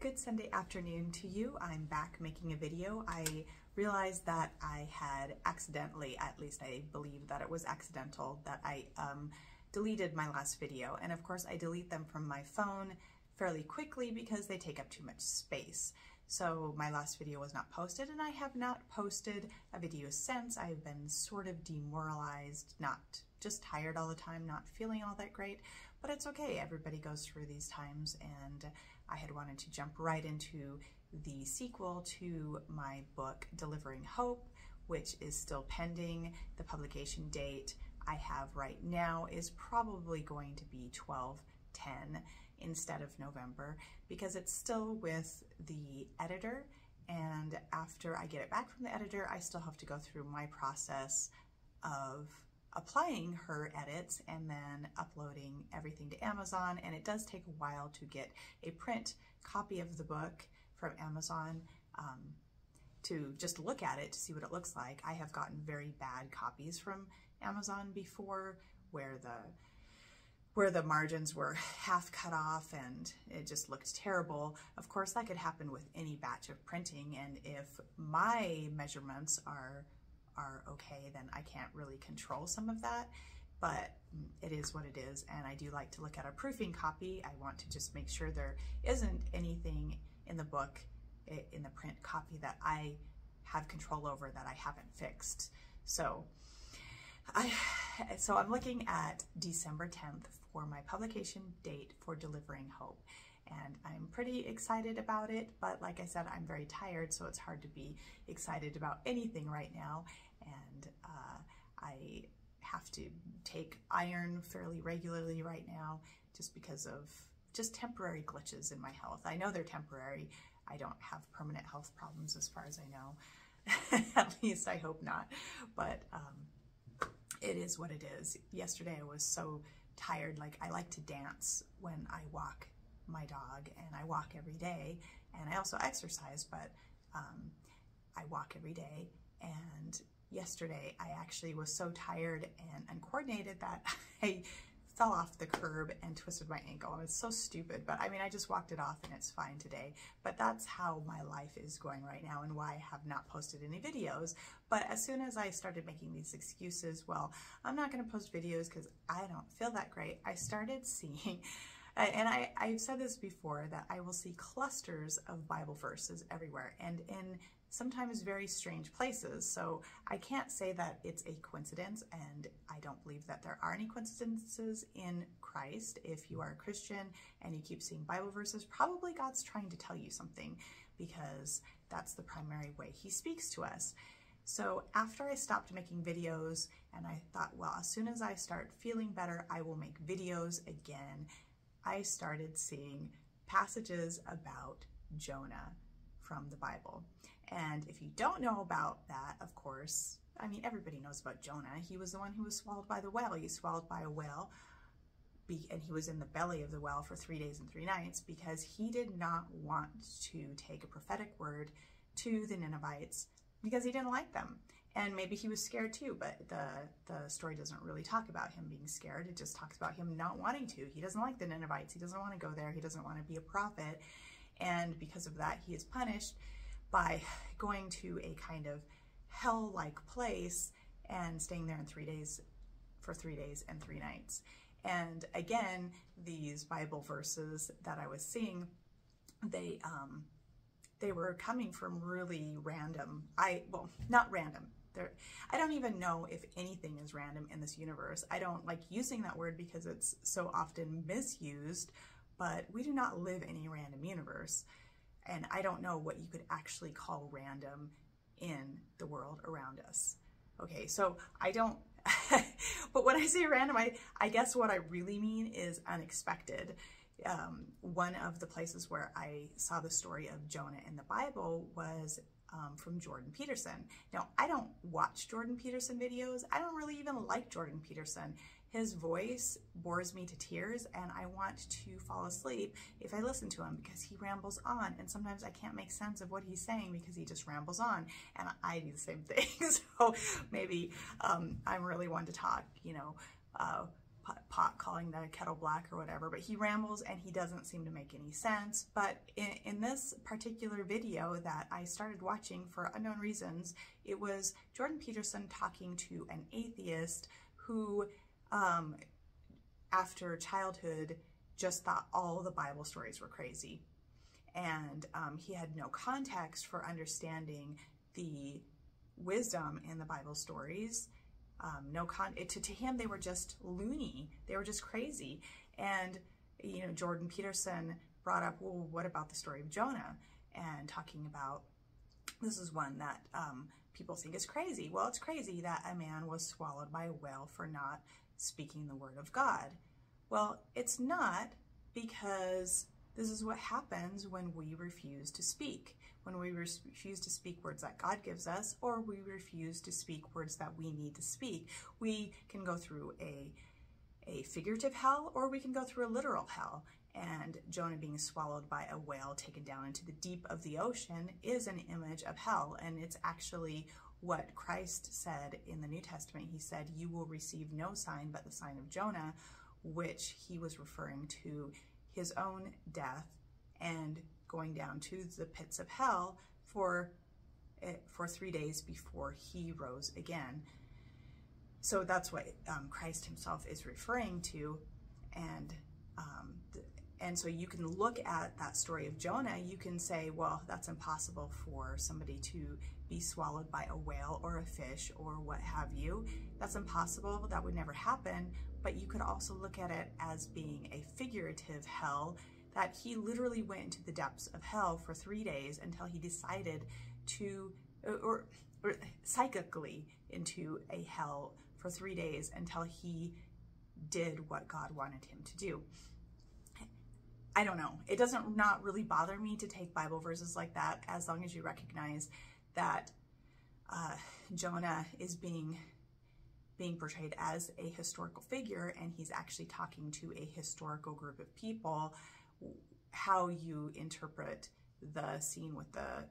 Good Sunday afternoon to you. I'm back making a video. I realized that I had accidentally, at least I believe that it was accidental, that I deleted my last video. And of course I delete them from my phone fairly quickly because they take up too much space. So my last video was not posted, and I have not posted a video since. I've been sort of demoralized, not just tired all the time, not feeling all that great, but it's okay. Everybody goes through these times, and I had wanted to jump right into the sequel to my book, Delivering Hope, which is still pending. The publication date I have right now is probably going to be 12/10 instead of November, because it's still with the editor, and after I get it back from the editor, I still have to go through my process of applying her edits and then uploading everything to Amazon. And it does take a while to get a print copy of the book from Amazon to just look at it to see what it looks like. I have gotten very bad copies from Amazon before where the margins were half cut off and it just looked terrible. Of course, that could happen with any batch of printing, and if my measurements are okay, then I can't really control some of that, but it is what it is. And I do like to look at a proofing copy. I want to just make sure there isn't anything in the book, in the print copy, that I have control over that I haven't fixed. So I'm looking at December 10th for my publication date for Delivering Hope. And I'm pretty excited about it, but like I said, I'm very tired, so it's hard to be excited about anything right now. And I have to take iron fairly regularly right now just because of just temporary glitches in my health. I know they're temporary. I don't have permanent health problems as far as I know. At least I hope not. But it is what it is. Yesterday I was so tired. Like, I like to dance when I walk my dog, and I walk every day, and I also exercise, but I walk every day. And yesterday I actually was so tired and uncoordinated that I fell off the curb and twisted my ankle. And it's so stupid, but I mean, I just walked it off and it's fine today. But that's how my life is going right now, and why I have not posted any videos. But as soon as I started making these excuses, well, I'm not going to post videos because I don't feel that great, I started seeing, and I've said this before, that I will see clusters of Bible verses everywhere, and in sometimes very strange places. So I can't say that it's a coincidence, and I don't believe that there are any coincidences in Christ. If you are a Christian and you keep seeing Bible verses, probably God's trying to tell you something, because that's the primary way He speaks to us. So after I stopped making videos, and I thought, well, as soon as I start feeling better, I will make videos again, I started seeing passages about Jonah from the Bible. And if you don't know about that, of course, I mean, everybody knows about Jonah. He was the one who was swallowed by the whale. He was swallowed by a whale, and he was in the belly of the whale for 3 days and 3 nights because he did not want to take a prophetic word to the Ninevites because he didn't like them. And maybe he was scared too, but the story doesn't really talk about him being scared. It just talks about him not wanting to. He doesn't like the Ninevites. He doesn't want to go there. He doesn't want to be a prophet. And because of that, he is punished by going to a kind of hell-like place and staying there for 3 days and 3 nights. And again, these Bible verses that I was seeing, they were coming from really random, well, not random. I don't even know if anything is random in this universe. I don't like using that word because it's so often misused, but we do not live in a random universe. And I don't know what you could actually call random in the world around us. Okay, so I don't, but when I say random, I guess what I really mean is unexpected. One of the places where I saw the story of Jonah in the Bible was from Jordan Peterson. Now, I don't watch Jordan Peterson videos. I don't really even like Jordan Peterson. His voice bores me to tears, and I want to fall asleep if I listen to him because he rambles on, and sometimes I can't make sense of what he's saying because he just rambles on, and I do the same thing. So maybe I'm really one to talk, you know, pot calling the kettle black or whatever, but he rambles and he doesn't seem to make any sense. But in this particular video that I started watching for unknown reasons, it was Jordan Peterson talking to an atheist who, after childhood, just thought all the Bible stories were crazy. And he had no context for understanding the wisdom in the Bible stories. To him, they were just loony. They were just crazy. And, you know, Jordan Peterson brought up, well, what about the story of Jonah? And talking about, this is one that people think is crazy. Well, it's crazy that a man was swallowed by a whale for not speaking the word of God. Well, it's not, because this is what happens when we refuse to speak. When we refuse to speak words that God gives us, or we refuse to speak words that we need to speak. We can go through a figurative hell, or we can go through a literal hell. And Jonah being swallowed by a whale, taken down into the deep of the ocean, is an image of hell. And it's actually what Christ said in the New Testament. He said, "You will receive no sign but the sign of Jonah," which he was referring to his own death and going down to the pits of hell for 3 days before he rose again. So that's what Christ himself is referring to. And so you can look at that story of Jonah, you can say, well, that's impossible for somebody to be swallowed by a whale or a fish or what have you. That's impossible, that would never happen. But you could also look at it as being a figurative hell, that he literally went into the depths of hell for 3 days until he decided to, or psychically into a hell for 3 days until he did what God wanted him to do. I don't know. It doesn't not really bother me to take Bible verses like that, as long as you recognize that Jonah is being portrayed as a historical figure, and he's actually talking to a historical group of people. How you interpret the scene with the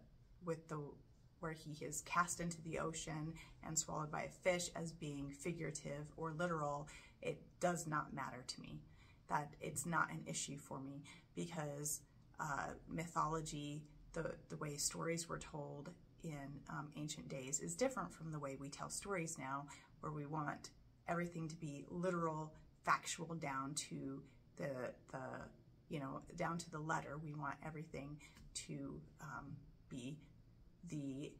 where he is cast into the ocean and swallowed by a fish as being figurative or literal, it does not matter to me. That it's not an issue for me, because mythology, the way stories were told in ancient days, is different from the way we tell stories now, where we want everything to be literal, factual, down to down to the letter. We want everything to be the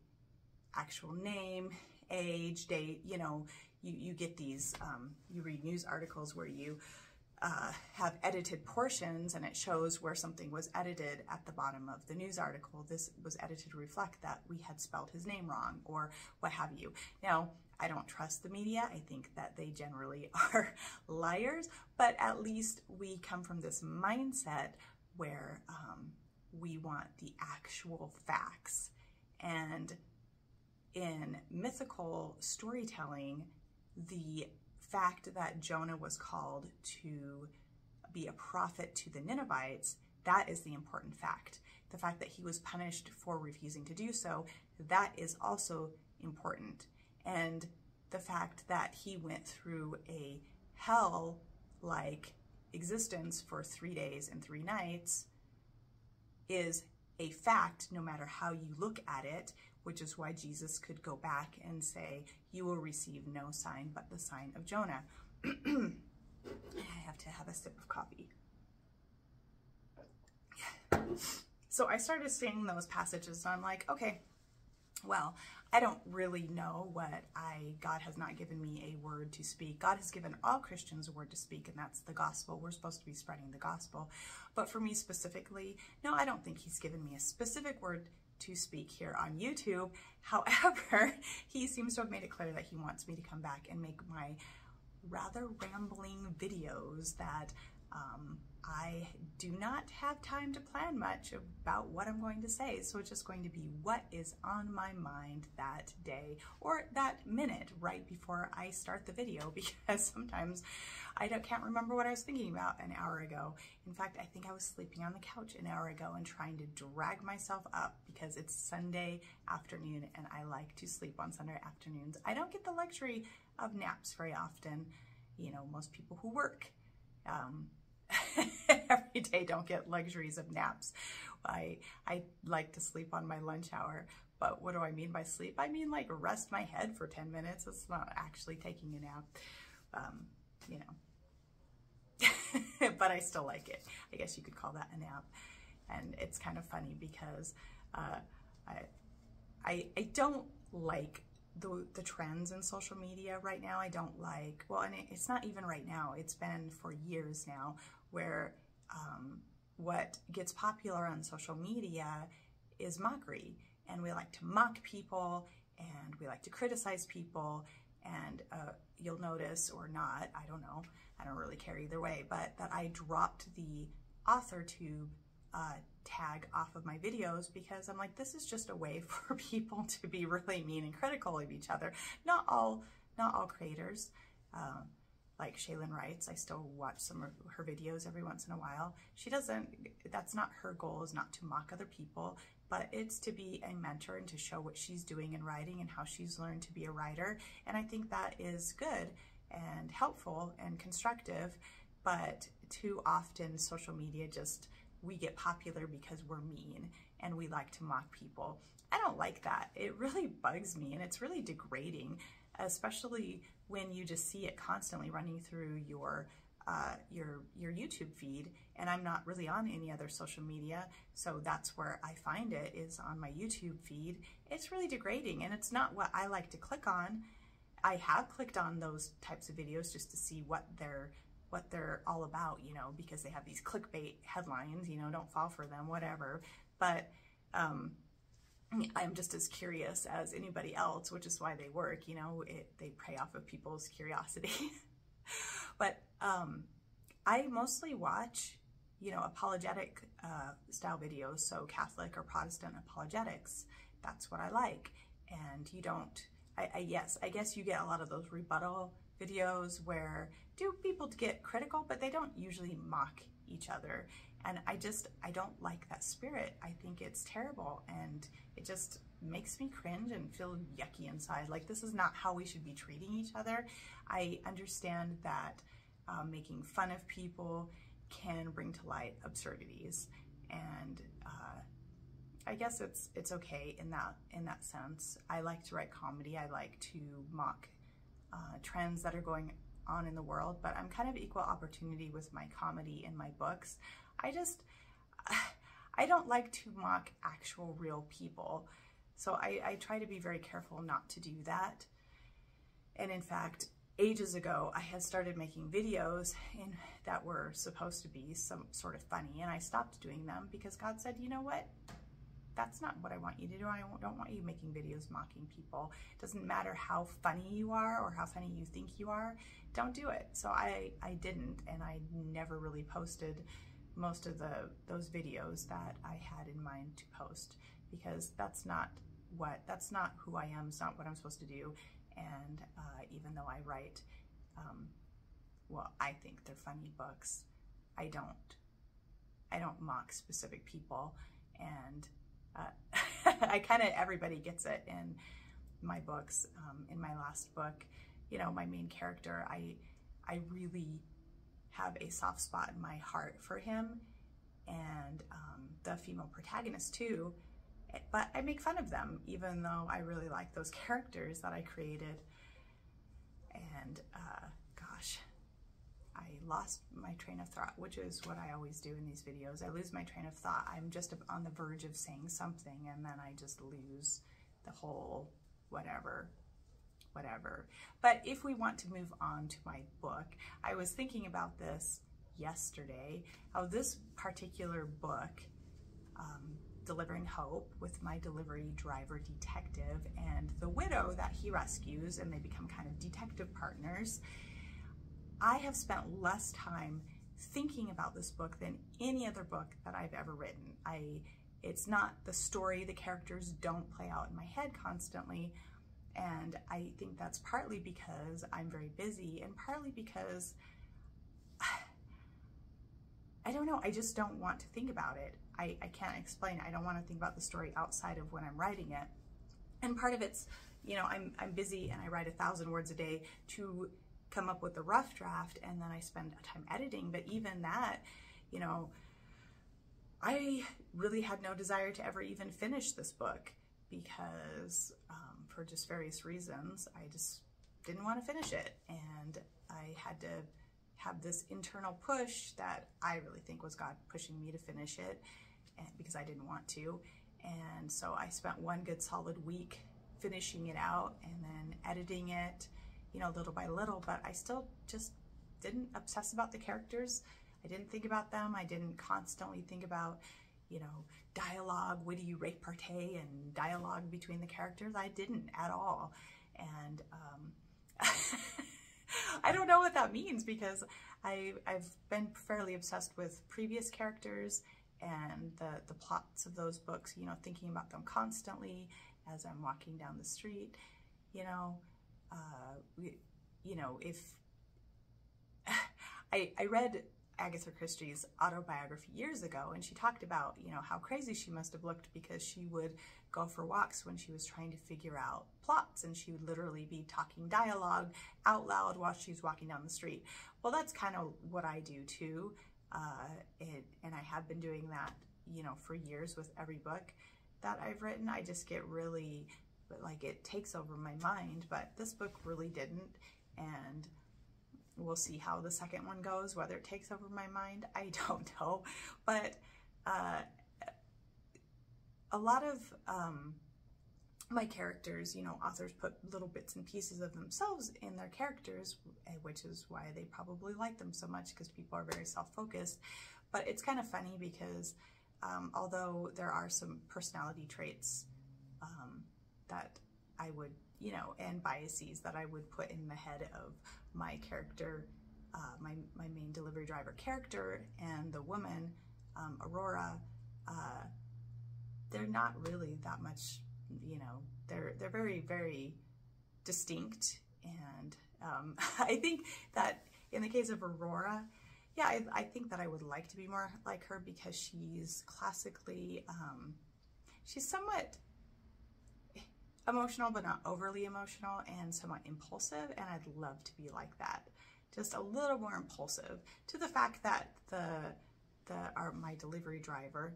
actual name, age, date. You know, you get these, you read news articles where you have edited portions, and it shows where something was edited at the bottom of the news article. This was edited to reflect that we had spelled his name wrong, or what have you. Now, I don't trust the media. I think that they generally are liars, but at least we come from this mindset where we want the actual facts. And in mythical storytelling, the fact that Jonah was called to be a prophet to the Ninevites, that is the important fact. The fact that he was punished for refusing to do so, that is also important. And the fact that he went through a hell-like existence for 3 days and 3 nights is a fact, no matter how you look at it, which is why Jesus could go back and say, "You will receive no sign but the sign of Jonah." I have to have a sip of coffee. So I started seeing those passages, and I'm like, okay, well, I don't really know what God has not given me a word to speak. God has given all Christians a word to speak, and that's the gospel. We're supposed to be spreading the gospel. But for me specifically, no, I don't think he's given me a specific word to speak here on YouTube. However, he seems to have made it clear that he wants me to come back and make my rather rambling videos that I do not have time to plan much about what I'm going to say. So it's just going to be what is on my mind that day or that minute right before I start the video, because sometimes I can't remember what I was thinking about an hour ago. In fact, I think I was sleeping on the couch an hour ago and trying to drag myself up because it's Sunday afternoon and I like to sleep on Sunday afternoons. I don't get the luxury of naps very often. you know, most people who work every day don't get luxuries of naps. I like to sleep on my lunch hour, but what do I mean by sleep? I mean like rest my head for 10 minutes. It's not actually taking a nap, you know. But I still like it. I guess you could call that a nap. And it's kind of funny because I don't like the trends in social media right now. I don't like, well, and it's not even right now. It's been for years now where what gets popular on social media is mockery. And we like to mock people and we like to criticize people. And you'll notice, or not, I don't know, I don't really care either way, but that I dropped the AuthorTube tag off of my videos because I'm like, this is just a way for people to be really mean and critical of each other. Not all creators, like Shaylin writes. I still watch some of her videos every once in a while. She doesn't, that's not her goal, is not to mock other people, but it's to be a mentor and to show what she's doing in writing and how she's learned to be a writer. And I think that is good and helpful and constructive, but too often social media just, we get popular because we're mean and we like to mock people. I don't like that. It really bugs me and it's really degrading, especially when you just see it constantly running through your YouTube feed. And I'm not really on any other social media, so that's where I find it, is on my YouTube feed. It's really degrading and it's not what I like to click on. I have clicked on those types of videos just to see what they're all about, you know, because they have these clickbait headlines, you know, don't fall for them, whatever. But I'm just as curious as anybody else, which is why they work, you know, they prey off of people's curiosity. But I mostly watch, you know, apologetic style videos, so Catholic or Protestant apologetics. That's what I like. And you don't, yes, I guess you get a lot of those rebuttal videos where people get critical, but they don't usually mock each other. And I don't like that spirit. I think it's terrible and it just makes me cringe and feel yucky inside. Like, this is not how we should be treating each other. I understand that making fun of people can bring to light absurdities, and I guess it's okay in that sense. I like to write comedy. I like to mock trends that are going on in the world, but I'm kind of equal opportunity with my comedy and my books. I don't like to mock actual real people, so I try to be very careful not to do that. And in fact, ages ago, I had started making videos that were supposed to be some sort of funny, and I stopped doing them because God said, you know what? That's not what I want you to do. I don't want you making videos mocking people. It doesn't matter how funny you are or how funny you think you are. Don't do it. So I didn't, and I never really posted most of those videos that I had in mind to post, because that's not who I am. It's not what I'm supposed to do. And even though I write, well, I think they're funny books, I don't mock specific people. And I kind of, everybody gets it in my books. In my last book, you know, my main character, I really have a soft spot in my heart for him, and the female protagonist too, but I make fun of them even though I really like those characters that I created. And gosh, I lost my train of thought, which is what I always do in these videos. I lose my train of thought. I'm just on the verge of saying something and then I just lose the whole whatever. But if we want to move on to my book, I was thinking about this yesterday, how this particular book, Delivering Hope, with my delivery driver detective and the widow that he rescues, and they become kind of detective partners, I have spent less time thinking about this book than any other book that I've ever written. It's not the story, the characters don't play out in my head constantly, and I think that's partly because I'm very busy, and partly because, I don't know, I just don't want to think about it. I can't explain it. I don't want to think about the story outside of when I'm writing it. And part of it's, you know, I'm busy and I write 1,000 words a day. To come up with a rough draft, and then I spend time editing. But even that, you know, I really had no desire to ever even finish this book because for just various reasons, I just didn't want to finish it. And I had to have this internal push that I really think was God pushing me to finish it, and because I didn't want to. And so I spent one good solid week finishing it out and then editing it, you know, little by little, but I still just didn't obsess about the characters. I didn't think about them. I didn't constantly think about, you know, dialogue, witty repartee and dialogue between the characters. I didn't at all. And I don't know what that means, because I've been fairly obsessed with previous characters and the plots of those books, you know, thinking about them constantly as I'm walking down the street. You know, if I read Agatha Christie's autobiography years ago, and she talked about, you know, how crazy she must have looked because she would go for walks when she was trying to figure out plots, and she would literally be talking dialogue out loud while she's walking down the street. Well, that's kind of what I do too, and I have been doing that, you know, for years with every book that I've written. I just get really, like, it takes over my mind, but this book really didn't, and we'll see how the second one goes, whether it takes over my mind. I don't know, but a lot of my characters, you know, authors put little bits and pieces of themselves in their characters, which is why they probably like them so much, because people are very self-focused. But it's kind of funny because although there are some personality traits that I would, you know, and biases that I would put in the head of my character, my main delivery driver character, and the woman, Aurora, they're not really that much, you know, they're very, very distinct. And I think that in the case of Aurora, yeah, I think that I would like to be more like her, because she's classically, she's somewhat emotional, but not overly emotional, and somewhat impulsive, and I'd love to be like that. Just a little more impulsive, to the fact that my delivery driver,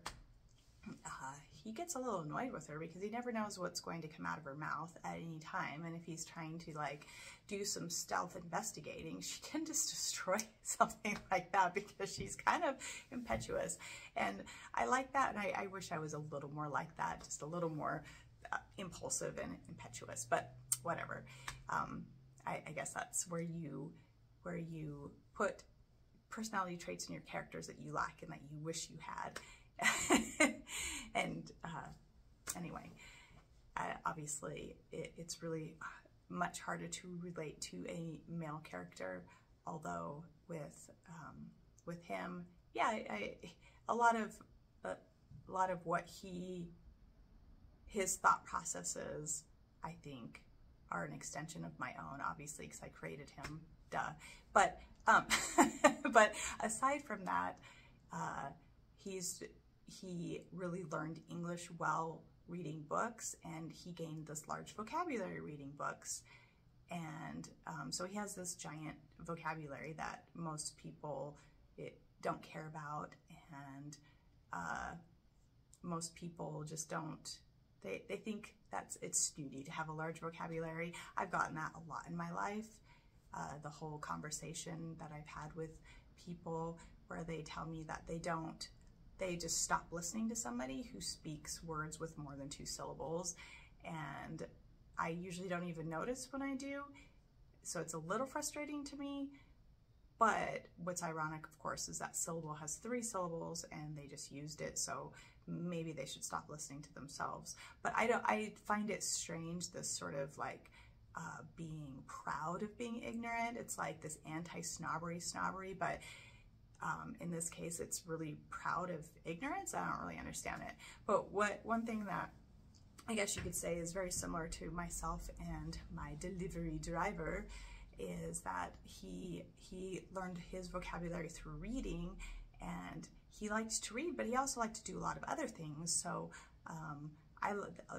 he gets a little annoyed with her because he never knows what's going to come out of her mouth at any time, and if he's trying to, like, do some stealth investigating, she can just destroy something like that because she's kind of impetuous. And I like that, and I wish I was a little more like that, just a little more impulsive and impetuous, but whatever. I guess that's where you put personality traits in your characters that you lack and that you wish you had. And anyway, obviously it's really much harder to relate to a male character, although with him, yeah, a lot of what his thought processes, I think, are an extension of my own, obviously, because I created him, duh. But but aside from that, he really learned English well reading books, and he gained this large vocabulary reading books. And so he has this giant vocabulary that most people don't care about, and most people just don't. They think it's snooty to have a large vocabulary. I've gotten that a lot in my life. The whole conversation that I've had with people where they tell me that they just stop listening to somebody who speaks words with more than 2 syllables. And I usually don't even notice when I do. So it's a little frustrating to me. But what's ironic, of course, is that syllable has 3 syllables and they just used it. So maybe they should stop listening to themselves. But I find it strange, this sort of like being proud of being ignorant. It's like this anti-snobbery, but in this case, it's really proud of ignorance. I don't really understand it. But one thing that I guess you could say is very similar to myself and my delivery driver is that he learned his vocabulary through reading, and he likes to read, but he also liked to do a lot of other things. So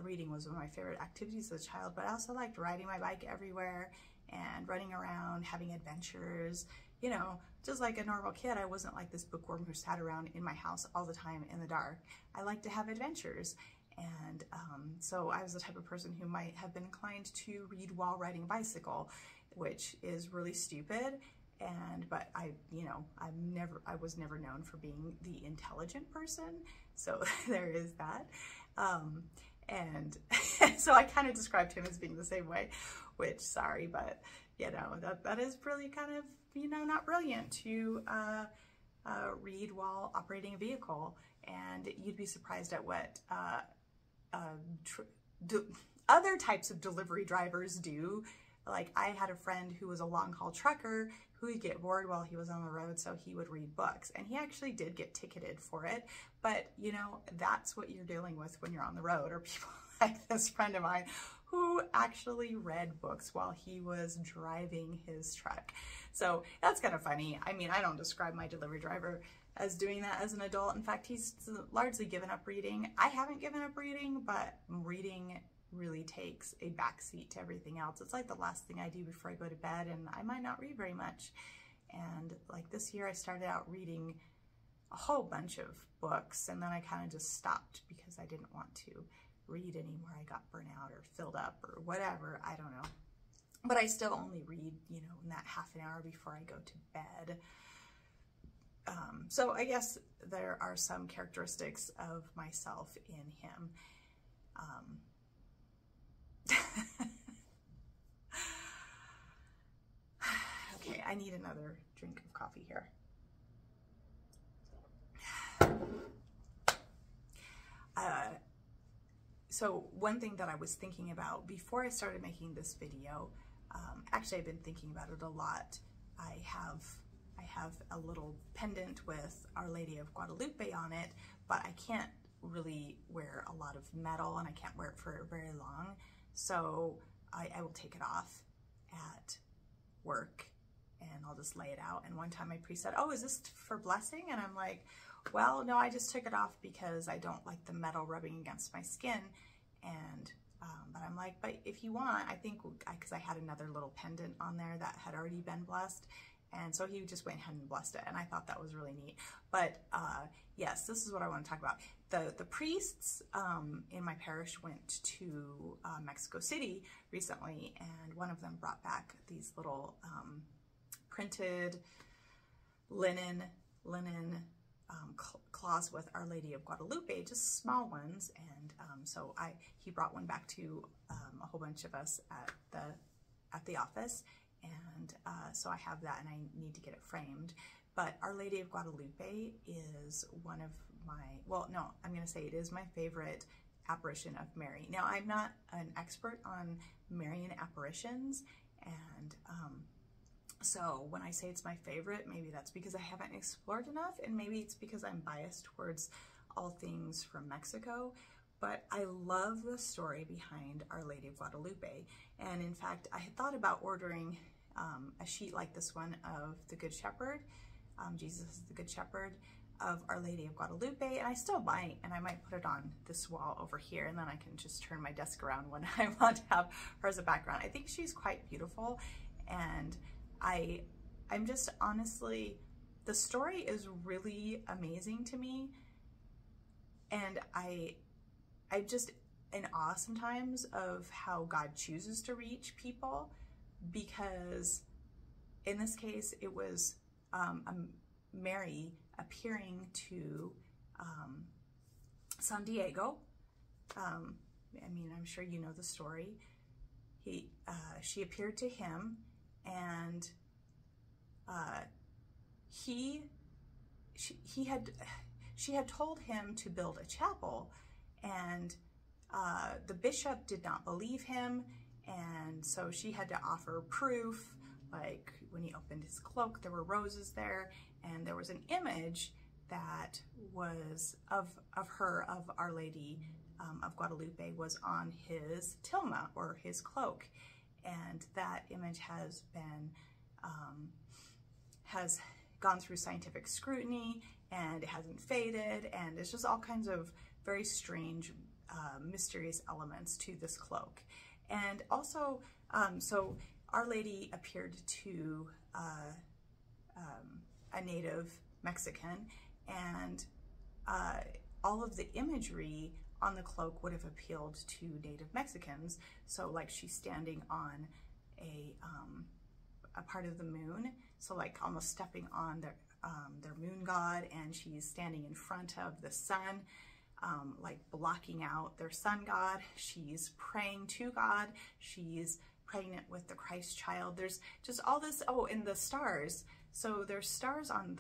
reading was one of my favorite activities as a child, but I also liked riding my bike everywhere and running around, having adventures, you know, just like a normal kid. I wasn't like this bookworm who sat around in my house all the time in the dark. I like to have adventures. And so I was the type of person who might have been inclined to read while riding a bicycle, which is really stupid. But I was never known for being the intelligent person. So there is that. And so I kind of described him as being the same way, which, sorry, but you know, that is really kind of, you know, not brilliant to read while operating a vehicle. And you'd be surprised at what other types of delivery drivers do. Like, I had a friend who was a long haul trucker who would get bored while he was on the road, so he would read books, and he actually did get ticketed for it. But you know, that's what you're dealing with when you're on the road, or people like this friend of mine who actually read books while he was driving his truck. So that's kind of funny. I mean, I don't describe my delivery driver as doing that as an adult. In fact, he's largely given up reading. I haven't given up reading, but reading really takes a backseat to everything else. It's like the last thing I do before I go to bed, and I might not read very much. And like this year, I started out reading a whole bunch of books, and then I kind of just stopped because I didn't want to read anymore. I got burnt out or filled up or whatever, I don't know. But I still only read, you know, in that half an hour before I go to bed. So I guess there are some characteristics of myself in him. Okay, I need another drink of coffee here. So one thing that I was thinking about before I started making this video, actually I've been thinking about it a lot. I have a little pendant with Our Lady of Guadalupe on it, but I can't really wear a lot of metal, and I can't wear it for very long. So I will take it off at work and I'll just lay it out. And one time my priest said, "Oh, is this for blessing?" And I'm like, well, no, I just took it off because I don't like the metal rubbing against my skin. And but I'm like, but if you want, I think, because I had another little pendant on there that had already been blessed. And so he just went ahead and blessed it. And I thought that was really neat. But yes, this is what I want to talk about. The priests in my parish went to Mexico City recently, and one of them brought back these little printed linen cloths with Our Lady of Guadalupe, just small ones. And so he brought one back to a whole bunch of us at the office. And so I have that, and I need to get it framed. But Our Lady of Guadalupe is one of my, well, no, I'm going to say it is my favorite apparition of Mary. Now, I'm not an expert on Marian apparitions, and so when I say it's my favorite, maybe that's because I haven't explored enough, and maybe it's because I'm biased towards all things from Mexico. But I love the story behind Our Lady of Guadalupe. And in fact, I had thought about ordering a sheet like this one of the Good Shepherd, Jesus is the Good Shepherd, of Our Lady of Guadalupe, and I still might, and I might put it on this wall over here, and then I can just turn my desk around when I want to have her as a background. I think she's quite beautiful, and I'm just honestly, the story is really amazing to me, and I'm just in awe sometimes of how God chooses to reach people, because in this case it was Mary appearing to San Diego. I mean, I'm sure you know the story. She appeared to him, and she had told him to build a chapel, and the bishop did not believe him, and so she had to offer proof. Like, when he opened his cloak, there were roses there, and there was an image that was of Our Lady of Guadalupe was on his tilma, or his cloak, and that image has been has gone through scientific scrutiny, and it hasn't faded, and it's just all kinds of very strange, mysterious elements to this cloak. And also, so Our Lady appeared to a native Mexican, and all of the imagery on the cloak would have appealed to native Mexicans. So like she's standing on a part of the moon, so like almost stepping on their moon god, and she's standing in front of the sun, like blocking out their sun god. She's praying to God. She's pregnant with the Christ child. There's just all this. Oh, and the stars. So there's stars on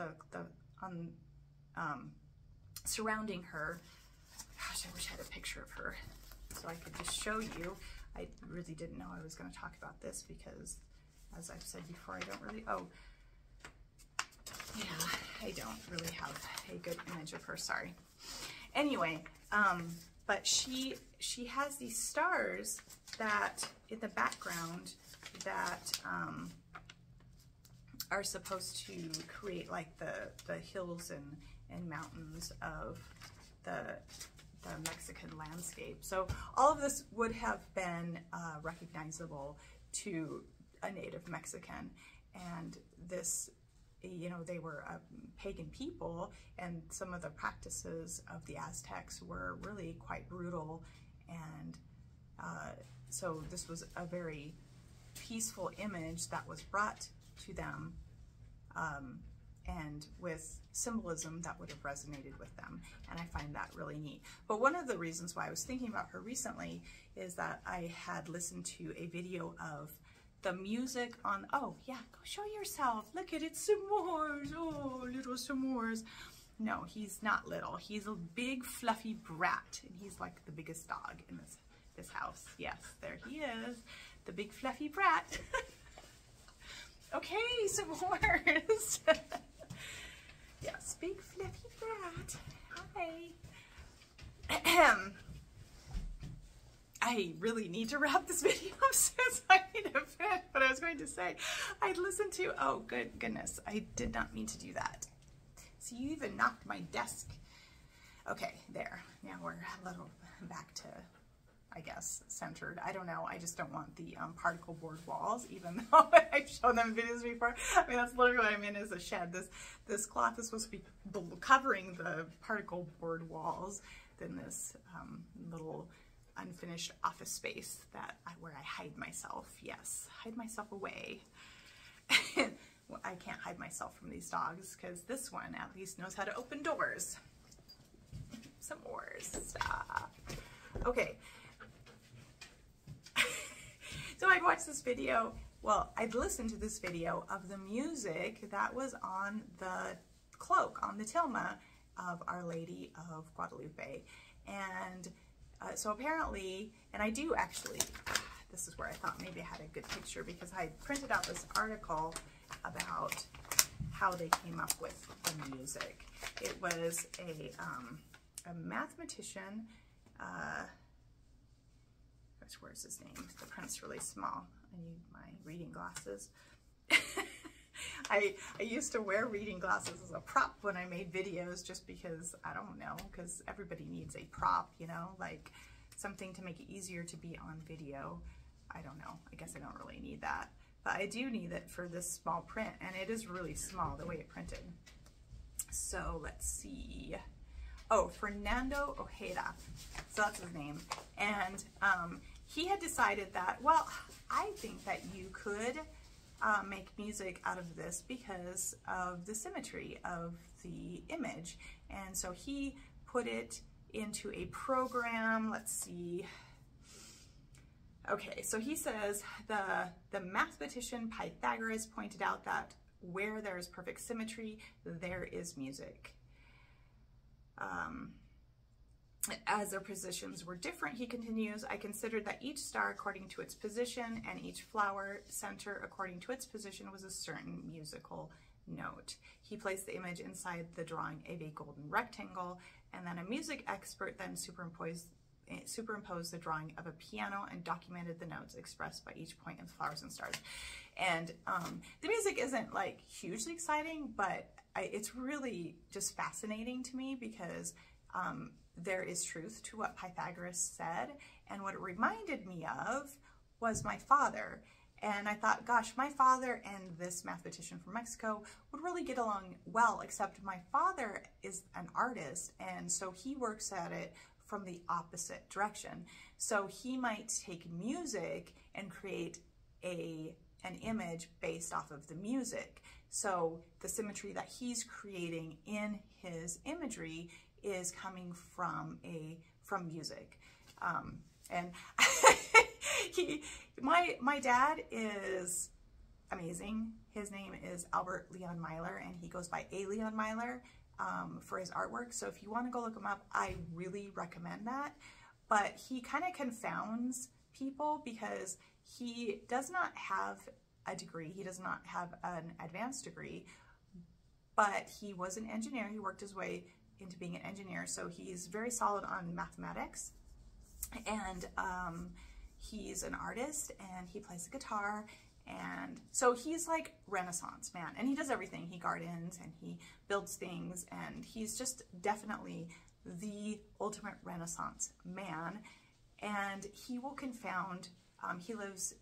surrounding her. Gosh, I wish I had a picture of her so I could just show you. I really didn't know I was going to talk about this because, as I've said before, I don't really, I don't really have a good image of her, sorry. Anyway, but she has these stars that, in the background, that are supposed to create like the hills and mountains of the Mexican landscape. So all of this would have been recognizable to a native Mexican, and this, you know, they were a pagan people, and some of the practices of the Aztecs were really quite brutal, and so this was a very peaceful image that was brought to them, and with symbolism that would have resonated with them, and I find that really neat. But one of the reasons why I was thinking about her recently is that I had listened to a video of the music on, oh yeah, go show yourself, look at it, s'mores, oh, little s'mores. No, he's not little, he's a big fluffy brat, and he's like the biggest dog in this house. Yes, there he is, the big fluffy brat. Okay, s'mores. Yes, big fluffy brat. Hi. I really need to wrap this video up since I need to finish what I was going to say. I'd listened to, oh goodness, I did not mean to do that. So you even knocked my desk. Okay, there. Now we're a little back to, I guess, centered. I don't know. I just don't want the particle board walls, even though I've shown them videos before. I mean, that's literally what I'm in, is a shed. This cloth is supposed to be covering the particle board walls. Then this little unfinished office space where I hide myself. Yes, hide myself away. Well, I can't hide myself from these dogs because this one at least knows how to open doors. Some more stuff. Okay. So I'd watched this video, well, I'd listened to this video of the music that was on the cloak, on the tilma of Our Lady of Guadalupe. And so apparently, and I do actually, this is where I thought maybe I had a good picture, because I printed out this article about how they came up with the music. It was a mathematician, where's his name? The print's really small. I need my reading glasses. I used to wear reading glasses as a prop when I made videos, just because, I don't know, because everybody needs a prop, you know, like something to make it easier to be on video. I don't know, I guess I don't really need that, but I do need it for this small print, and it is really small the way it printed. So let's see. Oh, Fernando Ojeda, so that's his name, and he had decided that, well, I think that you could make music out of this because of the symmetry of the image. And so he put it into a program. Let's see. Okay, so he says the mathematician Pythagoras pointed out that where there is perfect symmetry, there is music. As their positions were different, he continues, I considered that each star according to its position and each flower center according to its position was a certain musical note. He placed the image inside the drawing of a golden rectangle, and then a music expert then superimposed the drawing of a piano and documented the notes expressed by each point in the flowers and stars. And the music isn't like hugely exciting, but it's really just fascinating to me, because there is truth to what Pythagoras said, and what it reminded me of was my father. And I thought, gosh, my father and this mathematician from Mexico would really get along well, except my father is an artist, and so he works at it from the opposite direction. So he might take music and create an image based off of the music. So the symmetry that he's creating in his imagery is coming from music. And my dad is amazing. His name is Albert Leon Myler, and he goes by A. Leon Myler for his artwork. So if you want to go look him up, I really recommend that. But he kind of confounds people because he does not have a degree. He does not have an advanced degree, but he was an engineer. He worked his way into being an engineer. So he's very solid on mathematics, and he's an artist, and he plays the guitar. And so he's like Renaissance man, and he does everything. He gardens and he builds things, and he's just definitely the ultimate Renaissance man. And he will confound, he lives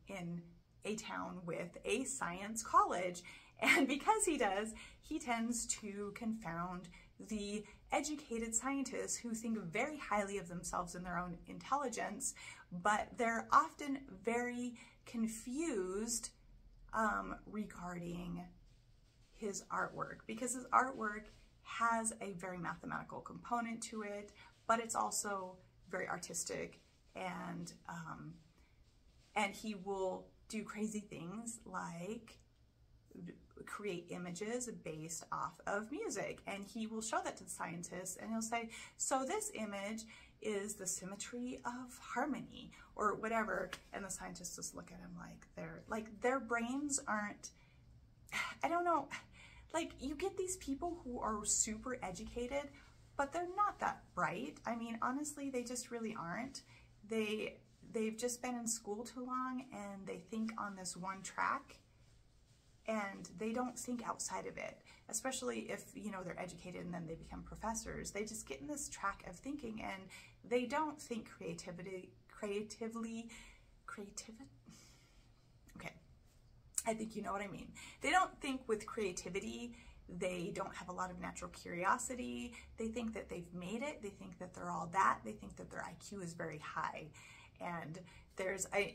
in a town with a science college, and because he does, he tends to confound the educated scientists who think very highly of themselves and their own intelligence, but they're often very confused regarding his artwork, because his artwork has a very mathematical component to it, but it's also very artistic, and he will do crazy things like create images based off of music, and he will show that to the scientists, and he'll say, so this image is the symmetry of harmony or whatever, and the scientists just look at him like their brains aren't, I don't know, like you get these people who are super educated, but they're not that bright. I mean, honestly, they just really aren't. They've just been in school too long, and they think on this one track, and they don't think outside of it, especially if, you know, they're educated and then they become professors. They just get in this track of thinking, and they don't think creativity, okay, I think you know what I mean. They don't think with creativity. They don't have a lot of natural curiosity. They think that they've made it. They think that they're all that. They think that their IQ is very high. And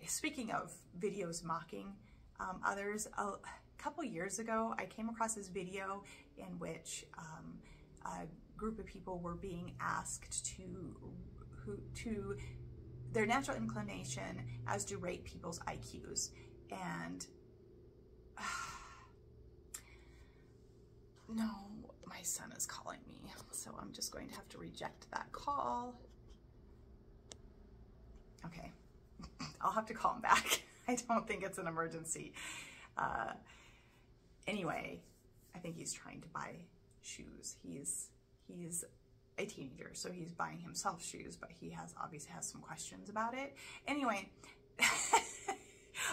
speaking of videos mocking others, a couple years ago, I came across this video in which a group of people were being asked to their natural inclination as to rate people's IQs. And no, my son is calling me, so I'm just going to have to reject that call. Okay, I'll have to call him back. I don't think it's an emergency. Anyway, I think he's trying to buy shoes. He's a teenager, so he's buying himself shoes, but he obviously has some questions about it. Anyway,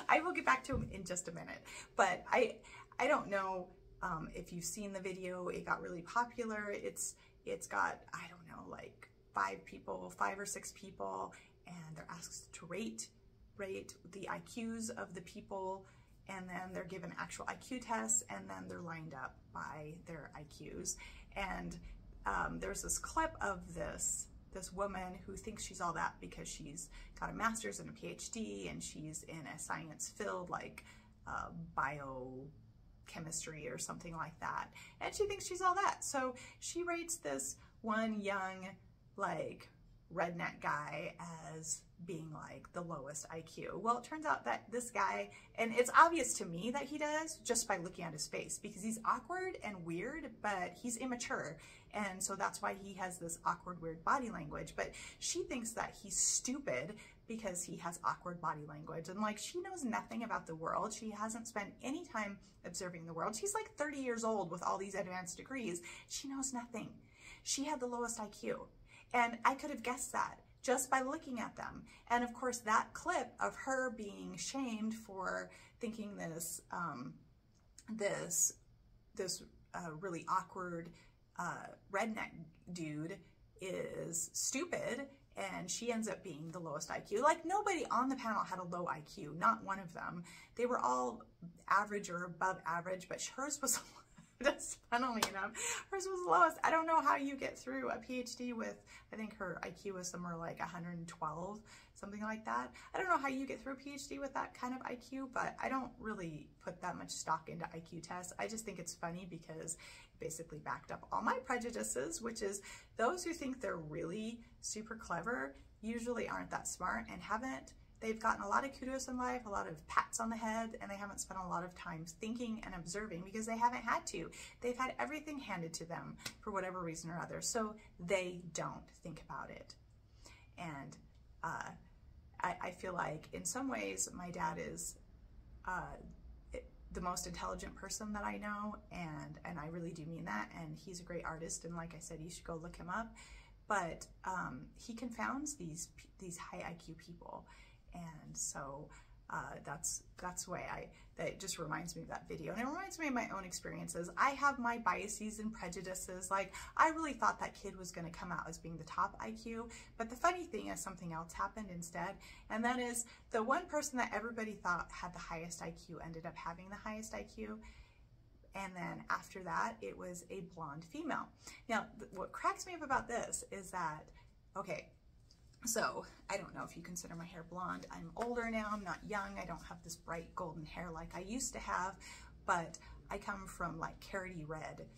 I will get back to him in just a minute, but I don't know if you've seen the video. It got really popular. It's got, I don't know, like 5 or 6 people, and they're asked to rate the IQs of the people, and then they're given actual IQ tests, and then they're lined up by their IQs. And there's this clip of this woman who thinks she's all that because she's got a master's and a PhD, and she's in a science field like biochemistry or something like that, and she thinks she's all that. So she rates this one young, like, redneck guy as being like the lowest IQ. Well, it turns out that this guy, and it's obvious to me that he does just by looking at his face, because he's awkward and weird, but he's immature, and so that's why he has this awkward, weird body language. But she thinks that he's stupid because he has awkward body language, and like, she knows nothing about the world. She hasn't spent any time observing the world. She's like 30 years old with all these advanced degrees. She knows nothing. She had the lowest IQ. And I could have guessed that just by looking at them. And of course, that clip of her being shamed for thinking this really awkward redneck dude is stupid and she ends up being the lowest IQ. Like, nobody on the panel had a low IQ, not one of them. They were all average or above average, but hers was just funnily enough, hers was the lowest. I don't know how you get through a PhD with, I think her IQ was somewhere like 112, something like that. I don't know how you get through a PhD with that kind of IQ, but I don't really put that much stock into IQ tests. I just think it's funny because it basically backed up all my prejudices, which is those who think they're really super clever usually aren't that smart and they've gotten a lot of kudos in life, a lot of pats on the head, and they haven't spent a lot of time thinking and observing because they haven't had to. They've had everything handed to them for whatever reason or other, so they don't think about it. And I feel like in some ways my dad is the most intelligent person that I know, and I really do mean that, and he's a great artist, and like I said, you should go look him up. But he confounds these high IQ people. And so that's why that just reminds me of that video. And it reminds me of my own experiences. I have my biases and prejudices. Like, I really thought that kid was going to come out as being the top IQ. But the funny thing is something else happened instead. And that is the one person that everybody thought had the highest IQ ended up having the highest IQ. And then after that, it was a blonde female. Now, what cracks me up about this is that, okay, so I don't know if you consider my hair blonde. I'm older now, I'm not young. I don't have this bright golden hair like I used to have, but I come from like carroty redheads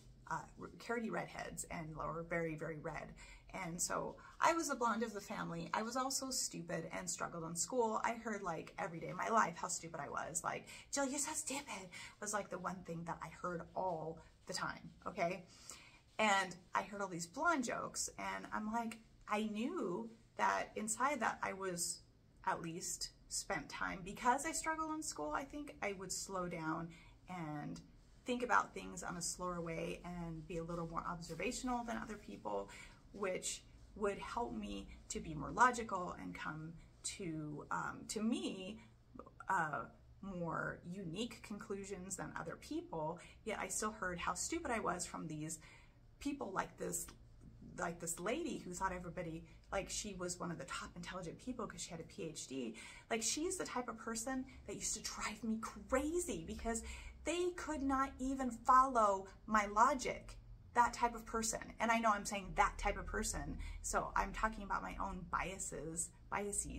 and are very, very red. And so I was the blonde of the family. I was also stupid and struggled in school. I heard like every day of my life how stupid I was. Like, Jill, you're so stupid was like the one thing that I heard all the time, okay? And I heard all these blonde jokes, and I'm like, I knew that inside that I was at least spent time, because I struggled in school, I think I would slow down and think about things on a slower way and be a little more observational than other people, which would help me to be more logical and come to me, more unique conclusions than other people. Yet I still heard how stupid I was from these people like this lady who thought everybody, like she was one of the top intelligent people because she had a PhD. Like, she's the type of person that used to drive me crazy because they could not even follow my logic. That type of person. And I know I'm saying that type of person, so I'm talking about my own biases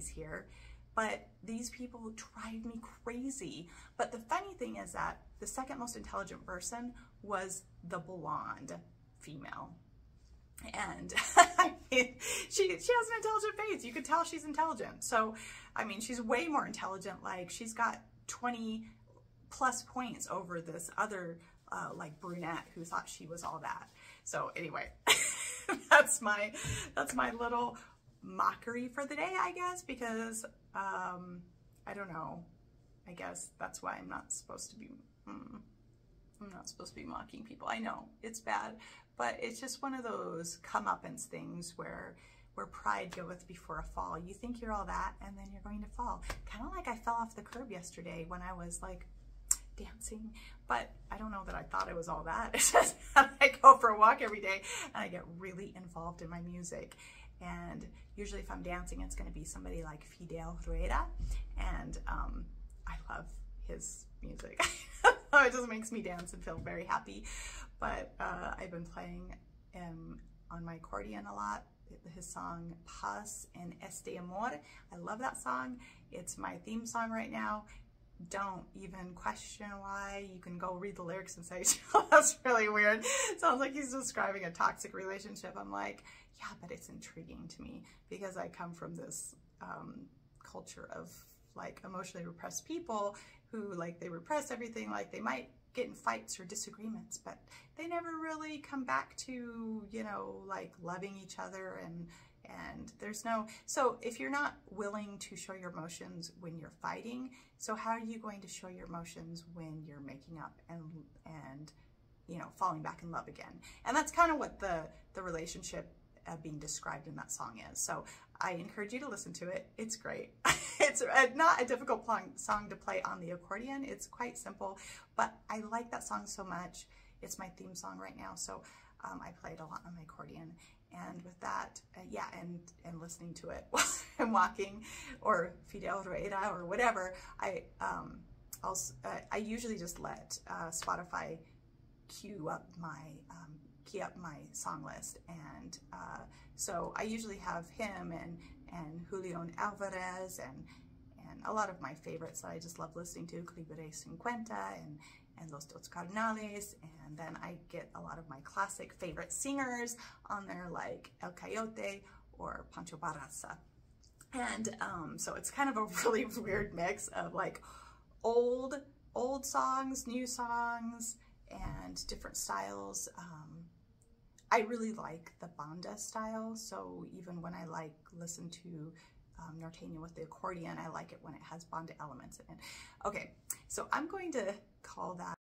here. But these people drive me crazy. But the funny thing is that the second most intelligent person was the blonde female. And I mean, she has an intelligent face. You could tell she's intelligent. So, I mean, she's way more intelligent. Like, she's got 20 plus points over this other like brunette who thought she was all that. So anyway, that's my little mockery for the day, I guess, because I don't know. I guess that's why I'm not supposed to be mocking people. I know it's bad, but it's just one of those comeuppance things where pride goeth before a fall. You think you're all that, and then you're going to fall. Kind of like I fell off the curb yesterday when I was like dancing, but I don't know that I thought it was all that. It's just that I go for a walk every day and I get really involved in my music. And usually if I'm dancing, it's going to be somebody like Fidel Rueda, and I love his music. It just makes me dance and feel very happy. But I've been playing on my accordion a lot. His song Paz en este amor. I love that song. It's my theme song right now. Don't even question why. You can go read the lyrics and say, oh, that's really weird. Sounds like he's describing a toxic relationship. I'm like, yeah, but it's intriguing to me because I come from this culture of like emotionally repressed people who like they repress everything. Like they might get in fights or disagreements, but they never really come back to, you know, like loving each other, and there's no, so if you're not willing to show your emotions when you're fighting, so how are you going to show your emotions when you're making up and you know, falling back in love again? And that's kind of what the relationship being described in that song is. So I encourage you to listen to it. It's great. It's not a difficult song to play on the accordion. It's quite simple, but I like that song so much. It's my theme song right now, so I play it a lot on my accordion. And with that, yeah, and listening to it while I'm walking, or Fidel Rueda or whatever, I usually just let Spotify queue up my song list, and so I usually have him and Julian Alvarez and a lot of my favorites that I just love listening to, Clibere 50 and Los Dos Carnales, and then I get a lot of my classic favorite singers on there, like El Coyote or Pancho Barraza. And so it's kind of a really weird mix of like old songs, new songs, and different styles. I really like the banda style, so even when I listen to Norteño with the accordion, I like it when it has banda elements in it. Okay, so I'm going to call that